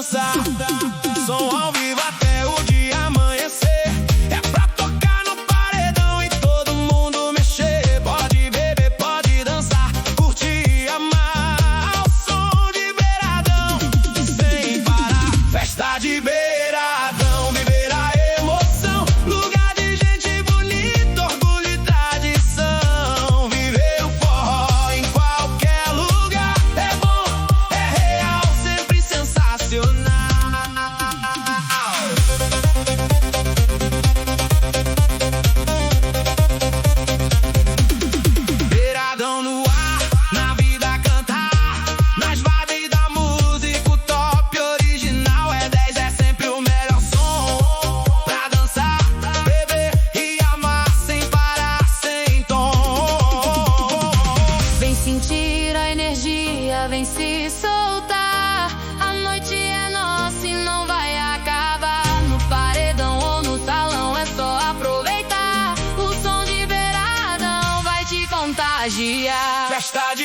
dançar. Som ao vivo até o dia amanhecer. É pra tocar no paredão e todo mundo mexer. Pode beber, pode dançar, curtir, amar ao som de beiradão, sem parar. Festa de beiradão, viver a emoção. Lugar de gente bonita, orgulho e tradição. Viver o forró em qualquer lugar é bom, é real, sempre sensacional. Beiradão no ar, na vida cantar, nas vibes da música, o top original é 10, é sempre o melhor som. Pra dançar, beber e amar sem parar, sem tom. Vem sentir a energia, vem se soltar. A noite é nossa e não vai acabar. No paredão ou no salão é só aproveitar. O som de beiradão vai te contagiar. Festa de